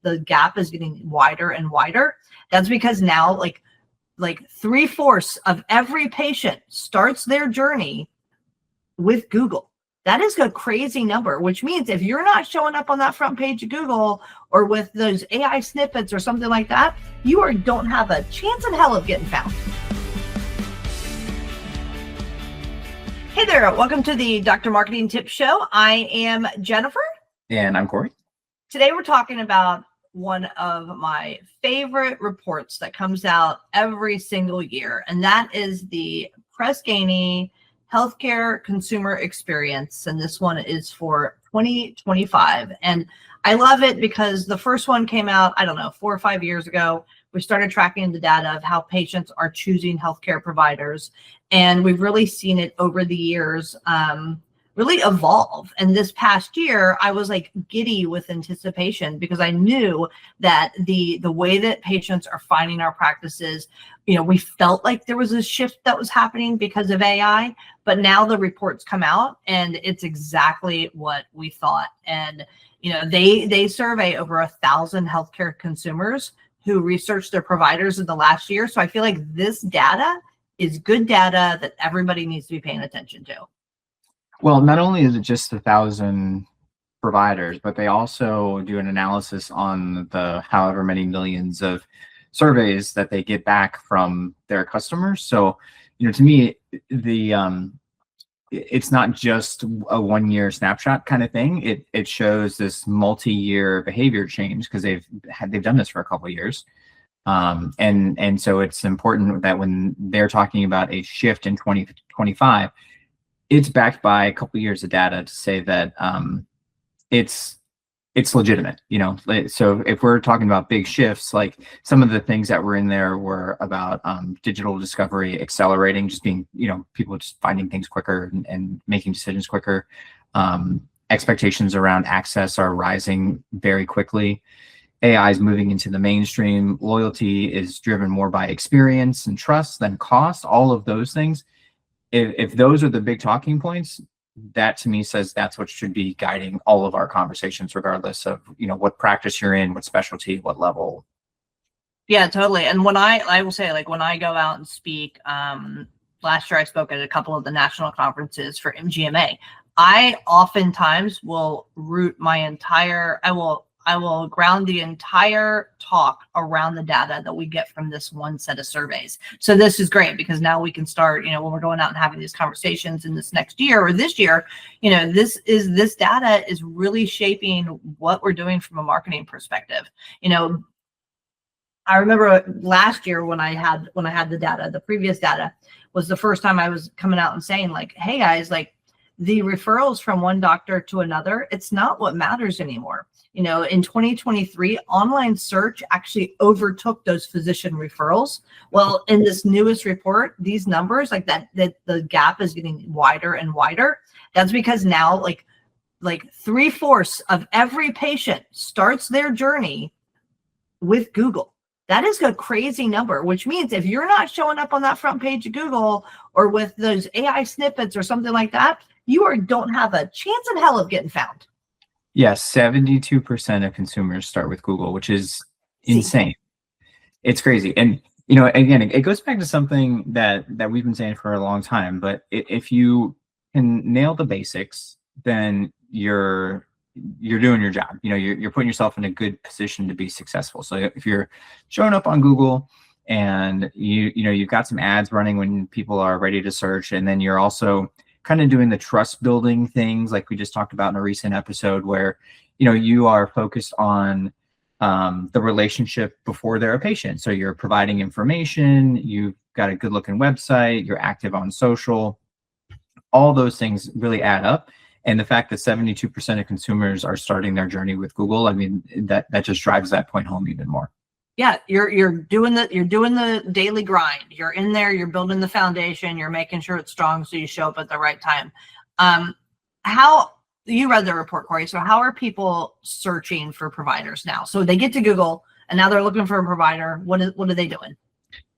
the gap is getting wider and wider. That's because now like 3/4 of every patient starts their journey with Google. That is a crazy number, which means if you're not showing up on that front page of Google or with those AI snippets or something like that, you don't have a chance in hell of getting found. Hey there, welcome to the Dr. Marketing Tips Show. I am Jennifer. And I'm Corey. Today we're talking about one of my favorite reports that comes out every single year, and that is the Ganey Healthcare Consumer Experience. And this one is for 2025. And I love it because the first one came out, I don't know, 4 or 5 years ago. We started tracking the data of how patients are choosing healthcare providers. And we've really seen it over the years really evolve. And this past year, I was like giddy with anticipation because I knew that the way that patients are finding our practices, we felt like there was a shift that was happening because of AI, but now the reports come out and it's exactly what we thought. And, they survey over 1,000 healthcare consumers who researched their providers in the last year. So I feel like this data is good data that everybody needs to be paying attention to. Well, not only is it just 1,000 providers, but they also do an analysis on the however many millions of surveys that they get back from their customers. So, to me, it's not just a 1-year snapshot kind of thing. It shows this multi-year behavior change because they've done this for a couple of years. And so it's important that when they're talking about a shift in 2025, it's backed by a couple of years of data to say that it's legitimate. So if we're talking about big shifts, like some of the things that were in there were about digital discovery accelerating, just being, people just finding things quicker and making decisions quicker. Expectations around access are rising very quickly. AI is moving into the mainstream. Loyalty is driven more by experience and trust than cost. All of those things. If those are the big talking points, that to me says that's what should be guiding all of our conversations, regardless of what practice you're in, what specialty, what level. Yeah, totally. And when I will say, like, when I go out and speak, last year I spoke at a couple of the national conferences for MGMA. I oftentimes will root I will ground the entire talk around the data that we get from this one set of surveys. So this is great because now we can start, when we're going out and having these conversations in this next year or this year, this data is really shaping what we're doing from a marketing perspective. I remember last year when I had the data, the previous data was the first time I was coming out and saying, like, hey guys, like, the referrals from one doctor to another, it's not what matters anymore. In 2023, online search actually overtook those physician referrals. Well, in this newest report, these numbers, like that the gap is getting wider and wider. That's because now like 3/4 of every patient starts their journey with Google. That is a crazy number, which means if you're not showing up on that front page of Google or with those AI snippets or something like that, you don't have a chance in hell of getting found. Yes, 72% of consumers start with Google, which is insane. It's crazy. And, again, it goes back to something that we've been saying for a long time, but if you can nail the basics, then you're doing your job. You're putting yourself in a good position to be successful. So if you're showing up on Google and you've got some ads running when people are ready to search, and then you're also kind of doing the trust building things like we just talked about in a recent episode where, you are focused on the relationship before they're a patient. So you're providing information, you've got a good looking website, you're active on social, all those things really add up. And the fact that 72% of consumers are starting their journey with Google, I mean, that just drives that point home even more. Yeah, you're doing the daily grind. You're in there, you're building the foundation, you're making sure it's strong so you show up at the right time. How you read the report, Corey? So how are people searching for providers now? So they get to Google and now they're looking for a provider. What are they doing?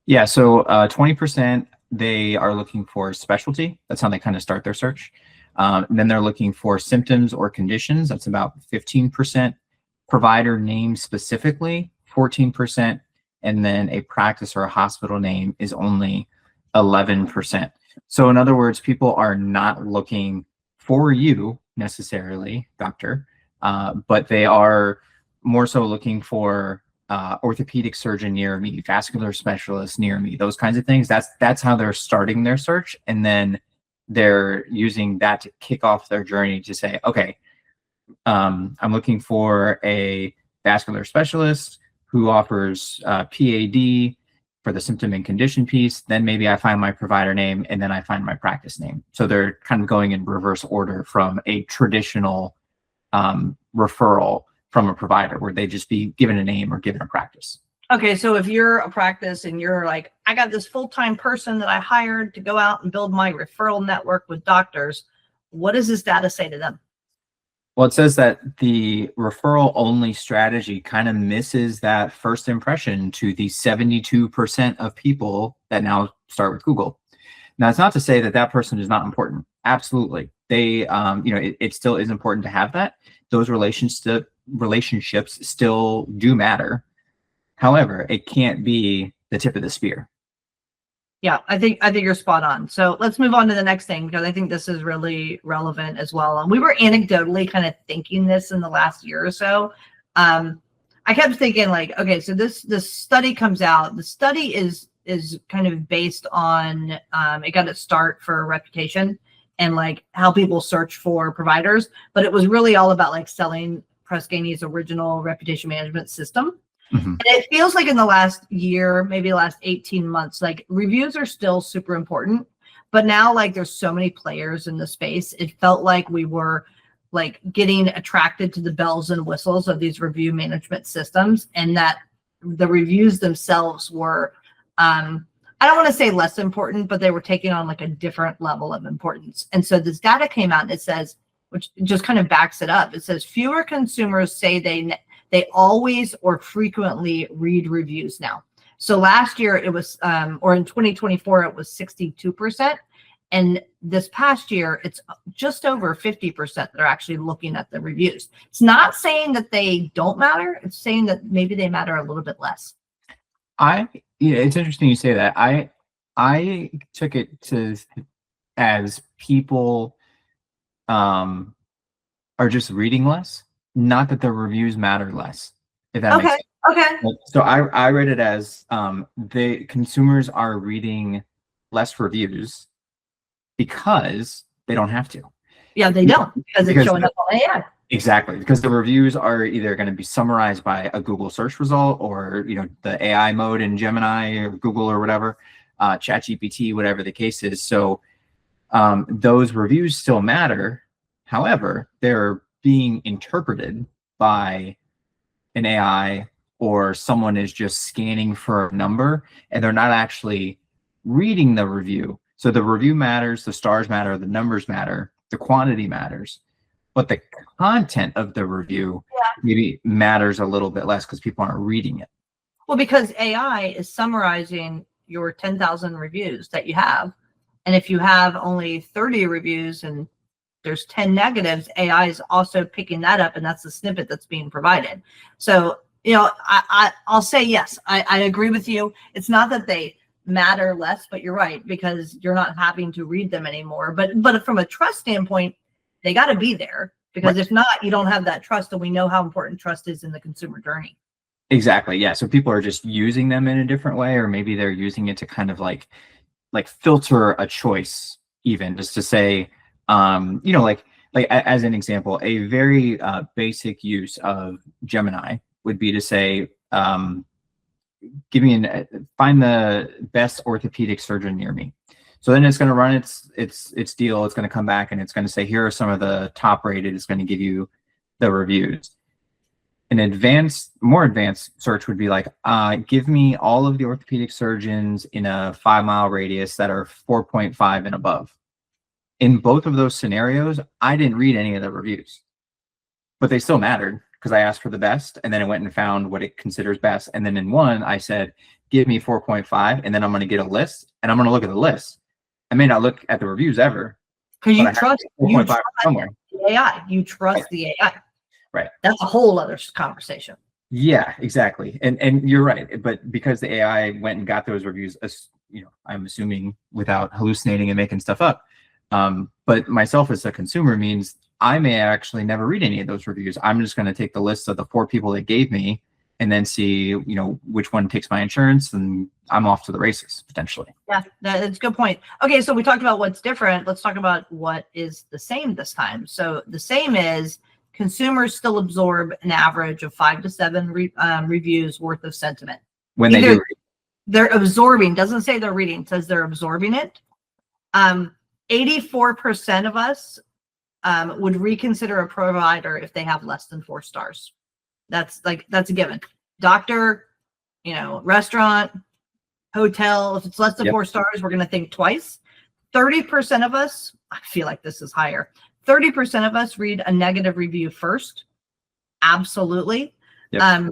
Yeah, so 20% they are looking for specialty. That's how they kind of start their search. Then they're looking for symptoms or conditions. That's about 15%. provider name specifically, 14%, and then a practice or a hospital name is only 11%. So in other words, people are not looking for you necessarily, doctor, but they are more so looking for orthopedic surgeon near me, vascular specialist near me, those kinds of things. That's how they're starting their search, and then they're using that to kick off their journey to say, okay, I'm looking for a vascular specialist who offers PAD for the symptom and condition piece. Then maybe I find my provider name, and then I find my practice name. So they're kind of going in reverse order from a traditional referral from a provider where they just be given a name or given a practice. Okay, so if you're a practice and you're like, I got this full-time person that I hired to go out and build my referral network with doctors, what does this data say to them? Well, it says that the referral only strategy kind of misses that first impression to the 72% of people that now start with Google. Now, it's not to say that that person is not important. Absolutely. They, it still is important to have that. Those relationships still do matter. However, it can't be the tip of the spear. Yeah, I think you're spot on. So let's move on to the next thing, because I think this is really relevant as well. And we were anecdotally kind of thinking this in the last year or so. I kept thinking like, okay, so this study comes out. The study is kind of based on it got its start for reputation and like how people search for providers, but it was really all about like selling Press Ganey's original reputation management system. Mm-hmm. And it feels like in the last year, maybe the last 18 months, like reviews are still super important, but now like there's so many players in the space. It felt like we were like getting attracted to the bells and whistles of these review management systems, and that the reviews themselves were, I don't want to say less important, but they were taking on like a different level of importance. And so this data came out and it says, which just kind of backs it up. It says fewer consumers say they always or frequently read reviews now. So last year it was, or in 2024, it was 62%. And this past year, it's just over 50% that are actually looking at the reviews. It's not saying that they don't matter. It's saying that maybe they matter a little bit less. It's interesting you say that. I took it as people are just reading less, not that the reviews matter less, if that makes sense. Okay. So I read it as the consumers are reading less reviews because they don't have to. Yeah, they don't, because it's showing up on AI. Exactly, because the reviews are either going to be summarized by a Google search result, or the AI mode in Gemini or Google or whatever, ChatGPT, whatever the case is. So those reviews still matter. However, they're being interpreted by an AI, or someone is just scanning for a number and they're not actually reading the review. So the review matters, the stars matter, the numbers matter, the quantity matters, but the content of the review maybe matters a little bit less because people aren't reading it. Well, because AI is summarizing your 10,000 reviews that you have. And if you have only 30 reviews and there's 10 negatives, AI is also picking that up, and that's the snippet that's being provided. So, I'll say yes, I agree with you. It's not that they matter less, but you're right, because you're not having to read them anymore. But from a trust standpoint, they got to be there, because if not, you don't have that trust, and we know how important trust is in the consumer journey. Exactly. Yeah. So people are just using them in a different way, or maybe they're using it to kind of like filter a choice, even just to say, like as an example, a very basic use of Gemini would be to say, find the best orthopedic surgeon near me. So then it's going to run its deal. It's going to come back and it's going to say, here are some of the top rated. It's going to give you the reviews. An more advanced search would be like, give me all of the orthopedic surgeons in a 5-mile radius that are 4.5 and above. In both of those scenarios, I didn't read any of the reviews, but they still mattered because I asked for the best, and then it went and found what it considers best. And then in one, I said, give me 4.5, and then I'm going to get a list, and I'm going to look at the list. I may not look at the reviews ever, because you trust the AI. You trust the AI. Right. That's a whole other conversation. Yeah, exactly. And you're right. But because the AI went and got those reviews, I'm assuming without hallucinating and making stuff up. But myself as a consumer means I may actually never read any of those reviews. I'm just going to take the list of the 4 people they gave me and then see, which one takes my insurance, and I'm off to the races potentially. Yeah, that's a good point. Okay, so we talked about what's different. Let's talk about what is the same this time. So the same is consumers still absorb an average of 5 to 7 reviews worth of sentiment. When they do, they're absorbing, doesn't say they're reading, it says they're absorbing it. 84% of us would reconsider a provider if they have less than 4 stars. That's a given. Doctor, restaurant, hotel, if it's less than 4 stars, we're going to think twice. 30% of us, I feel like this is higher. 30% of us read a negative review first. Absolutely. 25%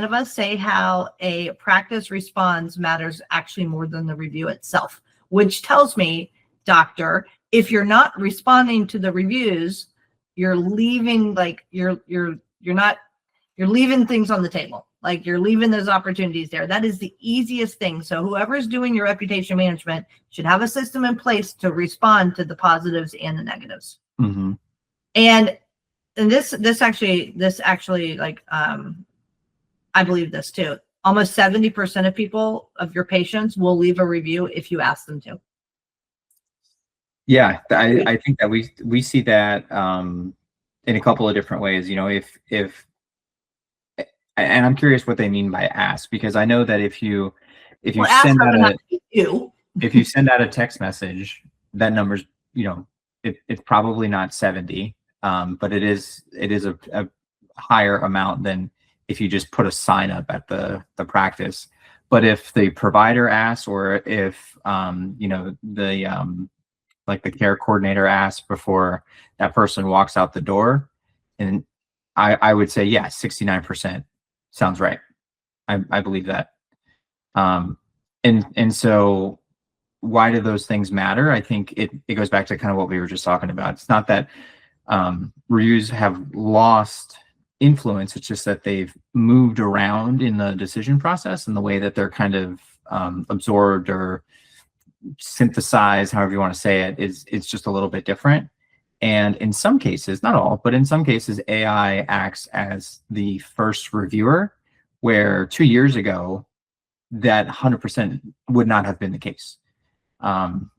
of us say how a practice responds matters actually more than the review itself, which tells me, doctor, if you're not responding to the reviews, you're leaving you're leaving things on the table. Like you're leaving those opportunities there. That is the easiest thing. So whoever's doing your reputation management should have a system in place to respond to the positives and the negatives. Mm-hmm. And this actually I believe this too. Almost 70% of people, of your patients, will leave a review if you ask them to. Yeah, I think that we see that in a couple of different ways. If and I'm curious what they mean by ask, because I know that if you send out a text message, that number's it's probably not 70, but it is a higher amount than if you just put a sign up at the practice. But if the provider asks, or if the care coordinator asks before that person walks out the door, and I would say, yeah, 69% sounds right. I believe that. And so why do those things matter? I think it goes back to kind of what we were just talking about. It's not that reviews have lost influence. It's just that they've moved around in the decision process, and the way that they're kind of absorbed or synthesized, however you want to say it, it's just a little bit different. And in some cases, not all, but in some cases, AI acts as the first reviewer, where 2 years ago, that 100% would not have been the case. And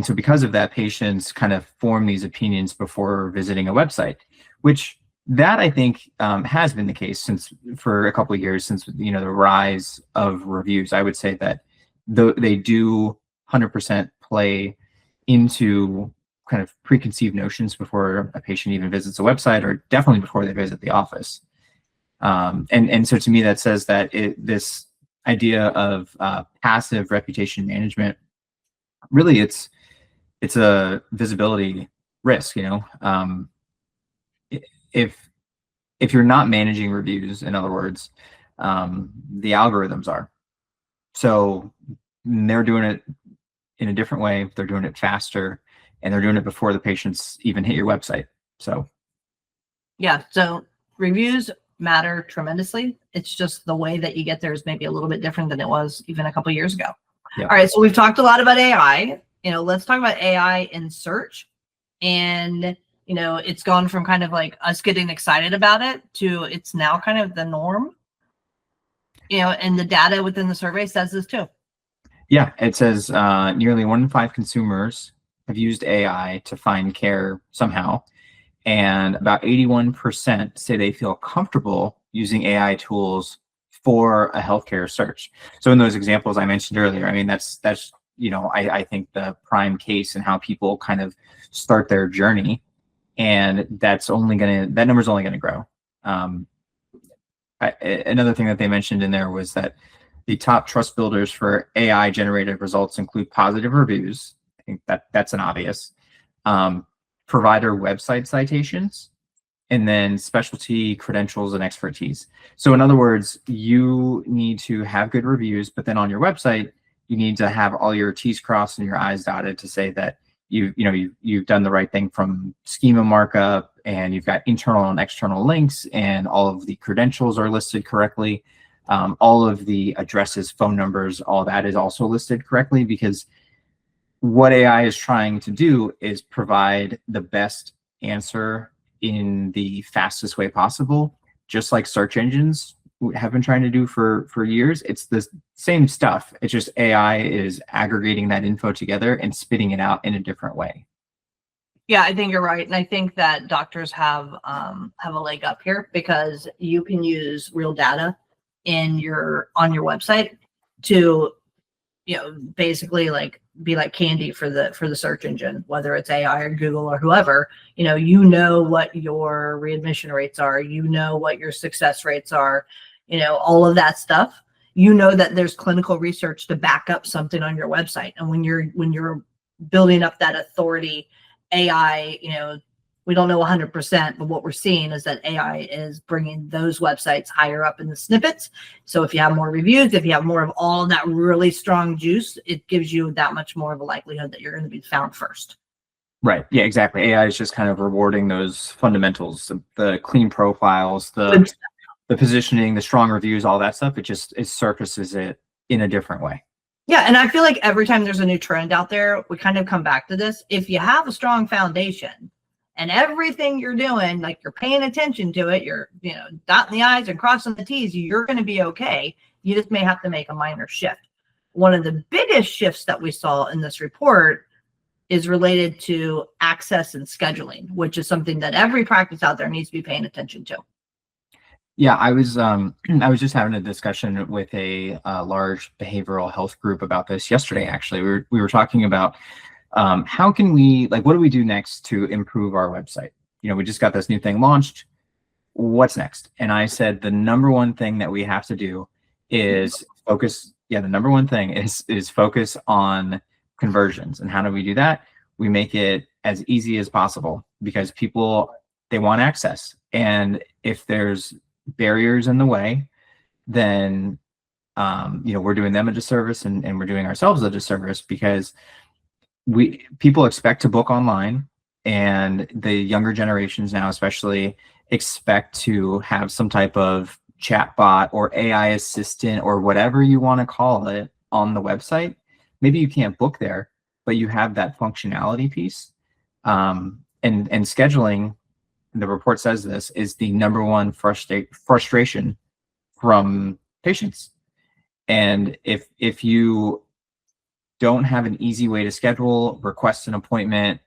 so because of that, patients kind of form these opinions before visiting a website, which that I think has been the case for a couple of years, since the rise of reviews. I would say that they do 100% play into kind of preconceived notions before a patient even visits a website, or definitely before they visit the office. And so to me, that says that this idea of passive reputation management, really it's a visibility risk. If you're not managing reviews, in other words, the algorithms are. So they're doing it in a different way. They're doing it faster, and they're doing it before the patients even hit your website. So yeah, so reviews matter tremendously. It's just the way that you get there is maybe a little bit different than it was even a couple of years ago. Yeah. All right, so we've talked a lot about AI. Let's talk about AI in search. And it's gone from kind of like us getting excited about it to it's now kind of the norm. And the data within the survey says this too. Yeah, it says nearly 1 in 5 consumers have used AI to find care somehow, and about 81% say they feel comfortable using AI tools for a healthcare search. So in those examples I mentioned earlier, I mean, that's I think the prime case in how people kind of start their journey, and that number's only gonna grow. Another thing that they mentioned in there was that the top trust builders for AI generated results include positive reviews. I think that's an obvious. Provider website citations, and then specialty credentials and expertise. So in other words, you need to have good reviews, but then on your website, you need to have all your T's crossed and your I's dotted to say that you've done the right thing, from schema markup and you've got internal and external links, and all of the credentials are listed correctly. All of the addresses, phone numbers, all that is also listed correctly, because what AI is trying to do is provide the best answer in the fastest way possible, just like search engines have been trying to do for years. It's the same stuff. It's just AI is aggregating that info together and spitting it out in a different way. Yeah, I think you're right, and I think that doctors have a leg up here, because you can use real data on your website to, basically like be like candy for the search engine, whether it's AI or Google or whoever. What your readmission rates are, what your success rates are, all of that stuff. That there's clinical research to back up something on your website, and when you're building up that authority, AI, we don't know 100%, but what we're seeing is that AI is bringing those websites higher up in the snippets. So if you have more reviews, if you have more of all that really strong juice, it gives you that much more of a likelihood that you're going to be found first. Right. Yeah, exactly. AI is just kind of rewarding those fundamentals, the clean profiles, the positioning, the strong reviews, all that stuff. It surfaces it in a different way. Yeah, and I feel like every time there's a new trend out there, we kind of come back to this. If you have a strong foundation and everything you're doing, like you're paying attention to it, you're, dotting the I's and crossing the T's, you're going to be okay. You just may have to make a minor shift. One of the biggest shifts that we saw in this report is related to access and scheduling, which is something that every practice out there needs to be paying attention to. Yeah, I was just having a discussion with a large behavioral health group about this yesterday. Actually, we were talking about how can we, what do we do next to improve our website? We just got this new thing launched. What's next? And I said the number one thing that we have to do is focus. Yeah, the number one thing is focus on conversions. And how do we do that? We make it as easy as possible, because people, they want access, and if there's barriers in the way, then we're doing them a disservice, and we're doing ourselves a disservice, because people expect to book online, and the younger generations now especially expect to have some type of chat bot or AI assistant or whatever you want to call it on the website. Maybe you can't book there, but you have that functionality piece. And scheduling, the report says this, is the number one frustration from patients. And if you don't have an easy way to schedule, request an appointment,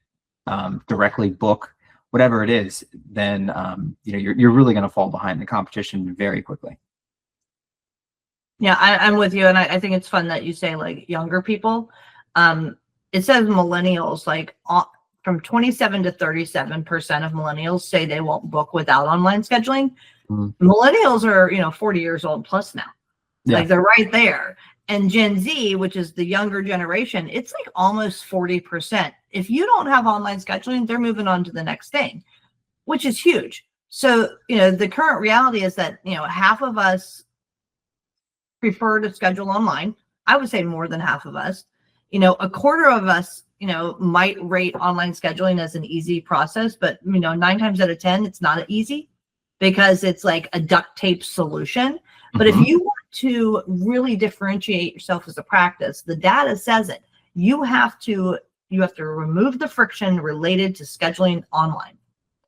directly book, whatever it is, then you're really going to fall behind the competition very quickly. Yeah, I'm with you, and I think it's fun that you say younger people. It says millennials, from 27 to 37% of millennials say they won't book without online scheduling. Mm-hmm. Millennials are 40 years old plus now. Yeah. They're right there. And Gen Z, which is the younger generation, it's almost 40%. If you don't have online scheduling, they're moving on to the next thing, which is huge. So, the current reality is that, half of us prefer to schedule online. I would say more than half of us. A quarter of us, might rate online scheduling as an easy process, but 9 times out of 10, it's not easy, because it's like a duct tape solution. But if you want to really differentiate yourself as a practice, the data says it. You have to remove the friction related to scheduling online.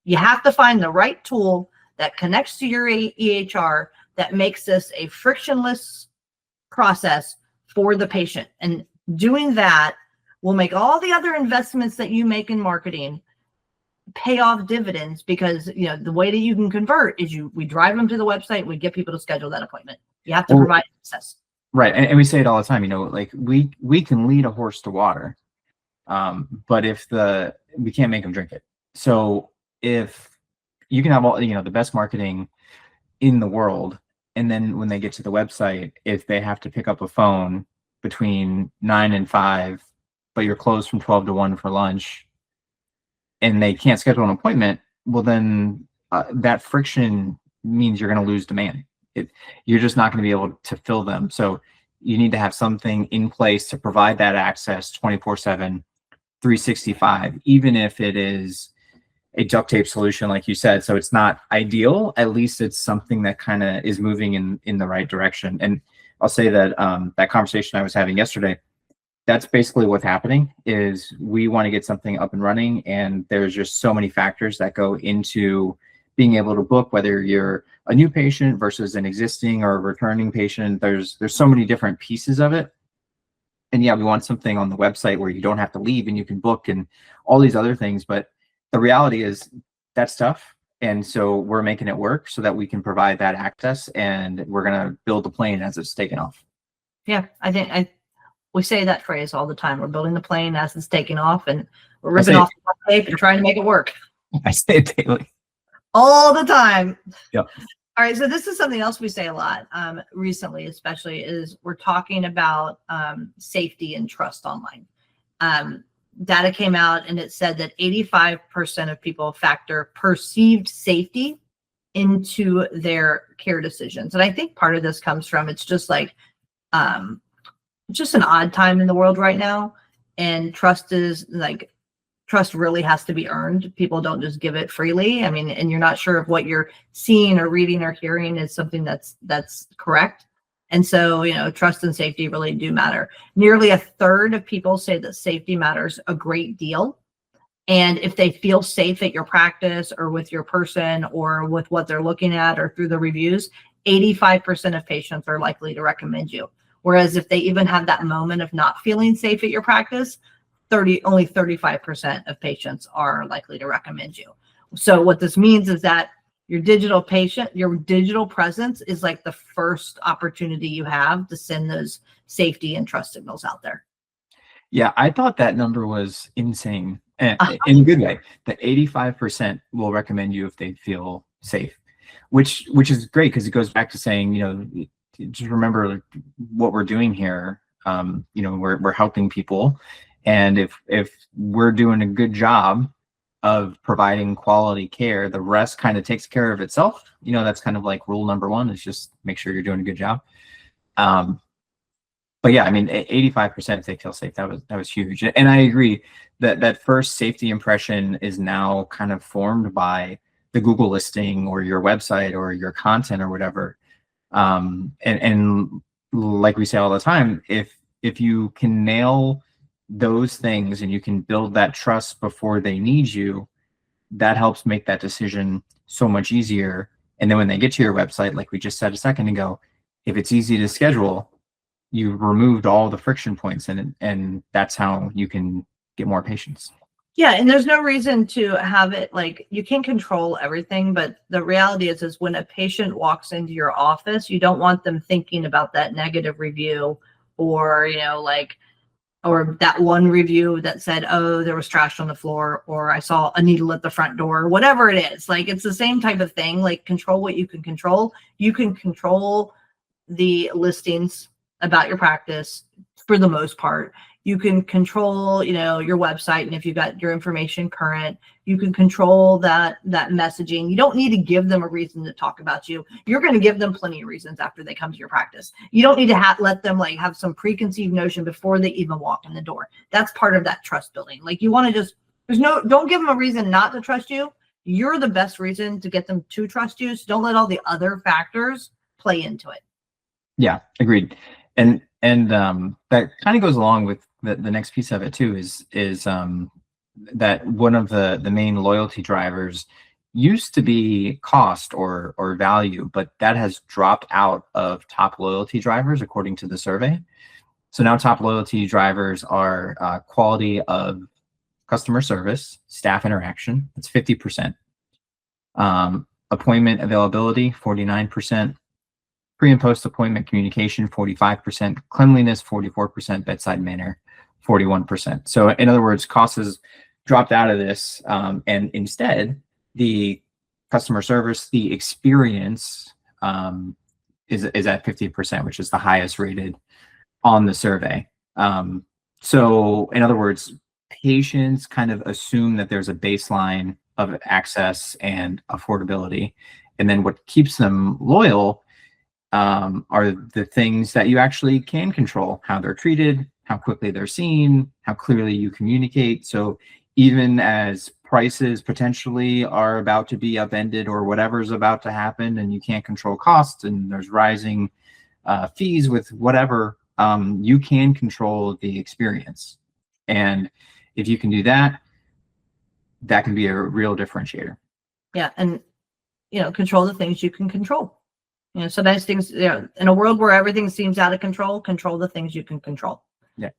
You have to find the right tool that connects to your EHR that makes this a frictionless process for the patient. And doing that will make all the other investments that you make in marketing pay off dividends, because the way that you can convert is we drive them to the website, we get people to schedule that appointment. You have to provide access. Right. And we say it all the time, we can lead a horse to water, but we can't make them drink it. So if you can have all, the best marketing in the world, and then when they get to the website, if they have to pick up a phone between 9 and 5, but you're closed from 12 to 1 for lunch, and they can't schedule an appointment, well, then that friction means you're going to lose demand. You're just not going to be able to fill them. So you need to have something in place to provide that access 24/7, 365, even if it is a duct tape solution, like you said. So it's not ideal. At least it's something that kind of is moving in the right direction. And I'll say that that conversation I was having yesterday, that's basically what's happening. Is we want to get something up and running, and there's just so many factors that go into being able to book, whether you're a new patient versus an existing or a returning patient. There's so many different pieces of it. And yeah, we want something on the website where you don't have to leave and you can book and all these other things. But the reality is that's tough. And so we're making it work so that we can provide that access, and we're going to build the plane as it's taking off. Yeah, we say that phrase all the time. We're building the plane as it's taking off, and we're ripping off the tape and trying to make it work. I say it daily. All the time. Yep. All right, so this is something else we say a lot recently, especially, is we're talking about safety and trust online. Data came out and it said that 85% of people factor perceived safety into their care decisions. And I think part of this comes from, it's just like, just an odd time in the world right now. And trust really has to be earned. People don't just give it freely. I mean, and you're not sure if what you're seeing or reading or hearing is something that's correct. And so, trust and safety really do matter. Nearly a third of people say that safety matters a great deal. And if they feel safe at your practice or with your person or with what they're looking at or through the reviews, 85% of patients are likely to recommend you. Whereas if they even have that moment of not feeling safe at your practice, only 35% of patients are likely to recommend you. So what this means is that your digital presence is like the first opportunity you have to send those safety and trust signals out there. Yeah, I thought that number was insane, in a good way. That 85% will recommend you if they feel safe, which is great, because it goes back to saying, just remember what we're doing here. We're helping people. And if we're doing a good job of providing quality care, the rest kind of takes care of itself. That's kind of like rule number one, is just make sure you're doing a good job. But yeah, I mean, 85% if they feel safe, that was huge. And I agree that first safety impression is now kind of formed by the Google listing or your website or your content or whatever. And like we say all the time, if you can nail those things and you can build that trust before they need you, that helps make that decision so much easier. And then when they get to your website, like we just said a second ago, if it's easy to schedule, you've removed all the friction points, and that's how you can get more patients. Yeah, and there's no reason to have it like, you can't control everything, but the reality is when a patient walks into your office, you don't want them thinking about that negative review or, or that one review that said, oh, there was trash on the floor, or I saw a needle at the front door, whatever it is. Like, it's the same type of thing. Like, control what you can control. You can control the listings about your practice for the most part. You can control, your website, and if you've got your information current, you can control that messaging. You don't need to give them a reason to talk about you. You're going to give them plenty of reasons after they come to your practice. You don't need to let them have some preconceived notion before they even walk in the door. That's part of that trust building. Like, you want to don't give them a reason not to trust you. You're the best reason to get them to trust you. So don't let all the other factors play into it. Yeah, agreed. And that kind of goes along with the next piece of it too, is that one of the main loyalty drivers used to be cost or value, but that has dropped out of top loyalty drivers according to the survey. So now top loyalty drivers are quality of customer service, staff interaction, that's 50%. Appointment availability, 49%. Pre and post appointment communication, 45%. Cleanliness, 44%. Bedside manner, 41%. So in other words, cost has dropped out of this, and instead the customer service, the experience is at 50%, which is the highest rated on the survey. So in other words, patients kind of assume that there's a baseline of access and affordability, and then what keeps them loyal are the things that you actually can control: how they're treated, how quickly they're seen, how clearly you communicate. So even as prices potentially are about to be upended or whatever's about to happen, and you can't control costs, and there's rising fees with whatever, you can control the experience. And if you can do that, that can be a real differentiator. Yeah. And, control the things you can control. Sometimes things, in a world where everything seems out of control the things you can control. Yeah.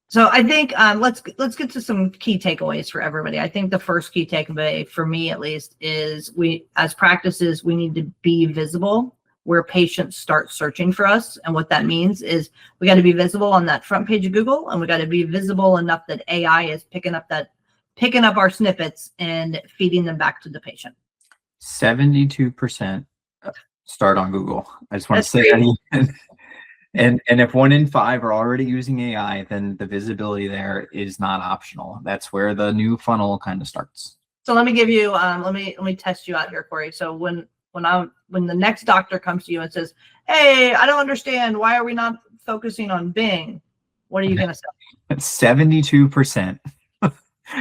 So I think let's get to some key takeaways for everybody. I think the first key takeaway for me, at least, is we, as practices, we need to be visible where patients start searching for us. And what that means is we got to be visible on that front page of Google, and we got to be visible enough that AI is picking up our snippets and feeding them back to the patient. 72% start on Google. I just want That's to say great. that. And if 1 in 5 are already using AI, then the visibility there is not optional. That's where the new funnel kind of starts. So let me give you, let me test you out here, Corey. So when the next doctor comes to you and says, "Hey, I don't understand. Why are we not focusing on Bing?" What are you going to say? 72%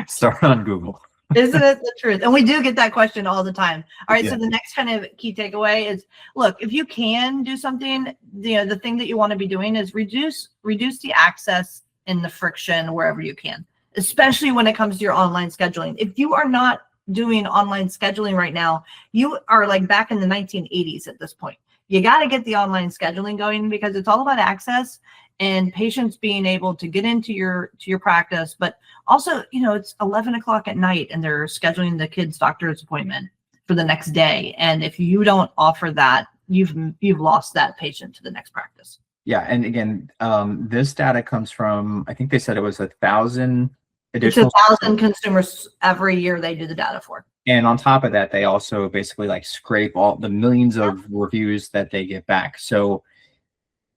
start on Google. Isn't it the truth? And we do get that question all the time. All right. Yeah. So the next kind of key takeaway is, look, if you can do something, the thing that you want to be doing is reduce the access and the friction wherever you can, especially when it comes to your online scheduling. If you are not doing online scheduling right now, you are like back in the 1980s at this point. You got to get the online scheduling going, because it's all about access and patients being able to get into your practice. But also, it's 11 o'clock at night and they're scheduling the kid's doctor's appointment for the next day. And if you don't offer that, you've lost that patient to the next practice. Yeah. And again, this data comes from, I think they said it was 1,000 additional. It's 1,000 consumers every year they do the data for. And on top of that, they also basically like scrape all the millions of reviews that they get back. So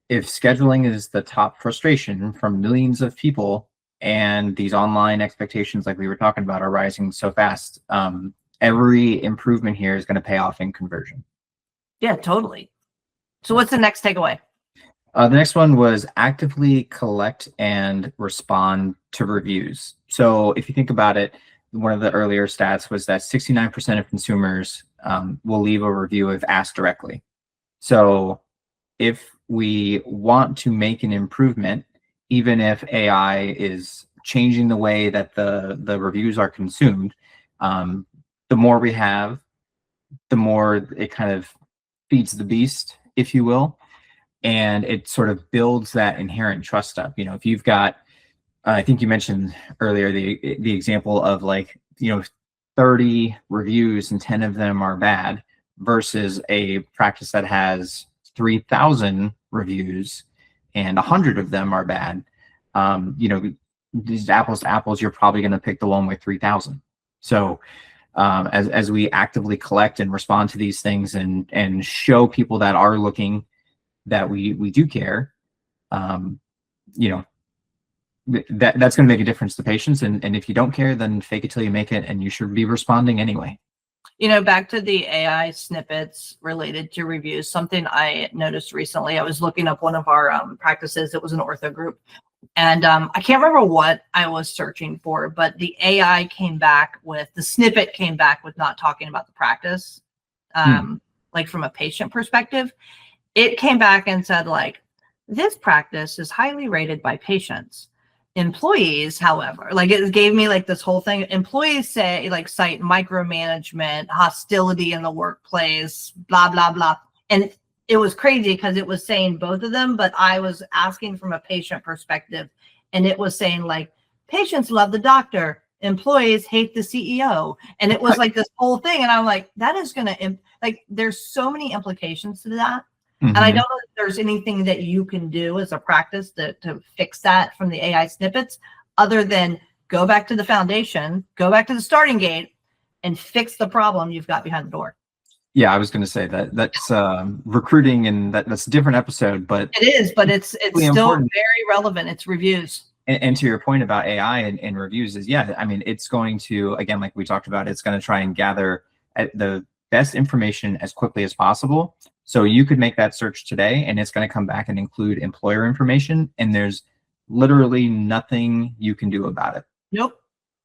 if scheduling is the top frustration from millions of people, and these online expectations, like we were talking about, are rising so fast, every improvement here is going to pay off in conversion. Yeah, totally. So what's the next takeaway? The next one was actively collect and respond to reviews. So if you think about it, one of the earlier stats was that 69% of consumers will leave a review if asked directly. So if we want to make an improvement, even if AI is changing the way that the reviews are consumed, the more we have, the more it kind of feeds the beast, if you will, and it sort of builds that inherent trust up. If you've got, I think you mentioned earlier the example of 30 reviews and 10 of them are bad, versus a practice that has 3,000 reviews and 100 of them are bad. These apples to apples, you're probably going to pick the one with 3,000. So as we actively collect and respond to these things and show people that are looking that we do care, that's going to make a difference to patients. And if you don't care, then fake it till you make it, and you should be responding anyway. Back to the AI snippets related to reviews, something I noticed recently, I was looking up one of our practices. It was an ortho group. And I can't remember what I was searching for, but the AI the snippet came back with not talking about the practice, like from a patient perspective. It came back and said, this practice is highly rated by patients. Employees, however, it gave me this whole thing. Employees cite micromanagement, hostility in the workplace, blah, blah, blah. And it was crazy because it was saying both of them, but I was asking from a patient perspective, and it was saying patients love the doctor, employees hate the CEO. And it was this whole thing. And I'm like, that is going to, there's so many implications to that. Mm-hmm. And I don't know if there's anything that you can do as a practice to fix that from the AI snippets, other than go back to the foundation, go back to the starting gate, and fix the problem you've got behind the door. Yeah, I was going to say that's recruiting, and that's a different episode, but it is, but it's still important. Very relevant. It's reviews. And to your point about AI and reviews is, it's going to, again, like we talked about, it's going to try and gather the best information as quickly as possible. So you could make that search today, and it's going to come back and include employer information, and there's literally nothing you can do about it. Nope.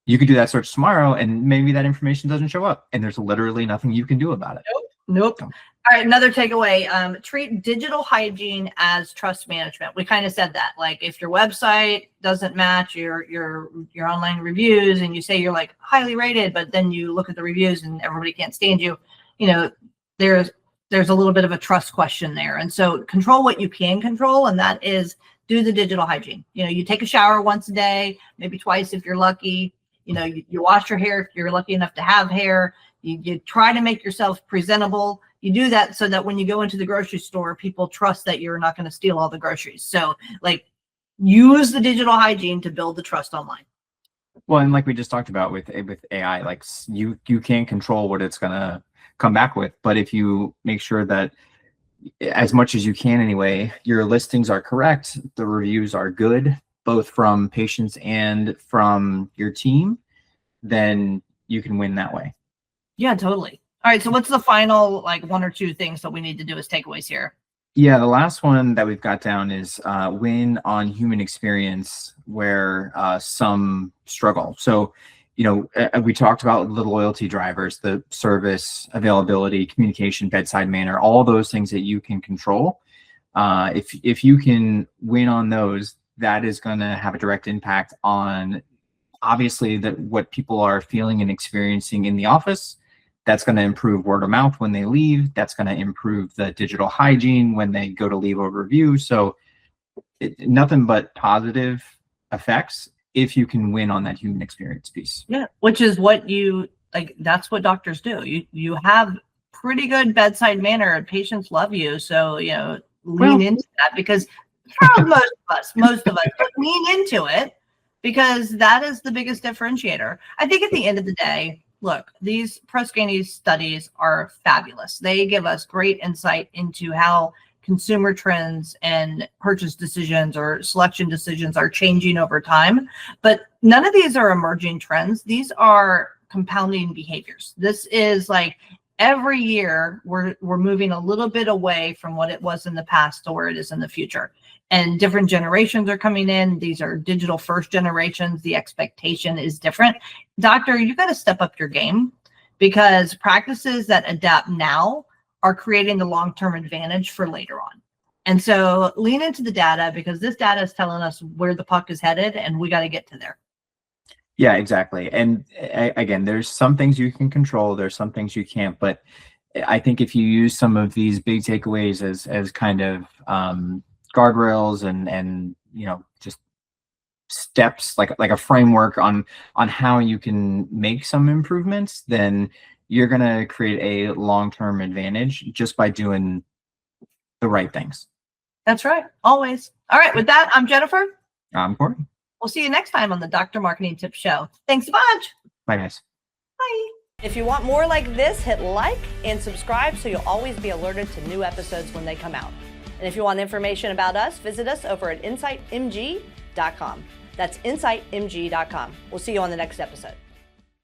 You could do that search tomorrow, and maybe that information doesn't show up, and there's literally nothing you can do about it. Nope. So. All right, another takeaway, treat digital hygiene as trust management. We kind of said that, like if your website doesn't match your online reviews and you say you're like highly rated, but then you look at the reviews and everybody can't stand you, there's a little bit of a trust question there. And so control what you can control, and that is do the digital hygiene. You take a shower once a day, maybe twice if you're lucky. You wash your hair if you're lucky enough to have hair. You try to make yourself presentable. You do that so that when you go into the grocery store, people trust that you're not going to steal all the groceries. So like use the digital hygiene to build the trust online. Well, and like we just talked about with AI, like you can't control what it's going to come back with. But if you make sure that as much as you can anyway, your listings are correct, the reviews are good, both from patients and from your team, then you can win that way. Yeah, totally. All right. So what's the final, like 1 or 2 things that we need to do as takeaways here? Yeah, the last one that we've got down is win on human experience where some struggle. So, we talked about the loyalty drivers, the service, availability, communication, bedside manner, all those things that you can control. If you can win on those, that is going to have a direct impact on obviously what people are feeling and experiencing in the office. That's going to improve word of mouth when they leave. That's going to improve the digital hygiene when they go to leave a review. So nothing but positive effects if you can win on that human experience piece. Yeah, which is what that's what doctors do. You have pretty good bedside manner and patients love you. So, lean into that, because for most of us, but lean into it, because that is the biggest differentiator. I think at the end of the day, look, these Press Ganey studies are fabulous. They give us great insight into how consumer trends and purchase decisions or selection decisions are changing over time. But none of these are emerging trends. These are compounding behaviors. This is like every year we're moving a little bit away from what it was in the past to where it is in the future. And different generations are coming in. These are digital first generations. The expectation is different. Doctor, you got to step up your game, because practices that adapt now are creating the long-term advantage for later on. And so lean into the data, because this data is telling us where the puck is headed, and we got to get to there. Yeah, exactly. And again, there's some things you can control. There's some things you can't. But I think if you use some of these big takeaways as kind of guardrails and just steps, like a framework on how you can make some improvements, then you're going to create a long-term advantage just by doing the right things. That's right. Always. All right. With that, I'm Jennifer. I'm Corey. We'll see you next time on the Dr. Marketing Tips Show. Thanks a bunch. Bye, guys. Bye. If you want more like this, hit like and subscribe so you'll always be alerted to new episodes when they come out. And if you want information about us, visit us over at insightmg.com. That's insightmg.com. We'll see you on the next episode.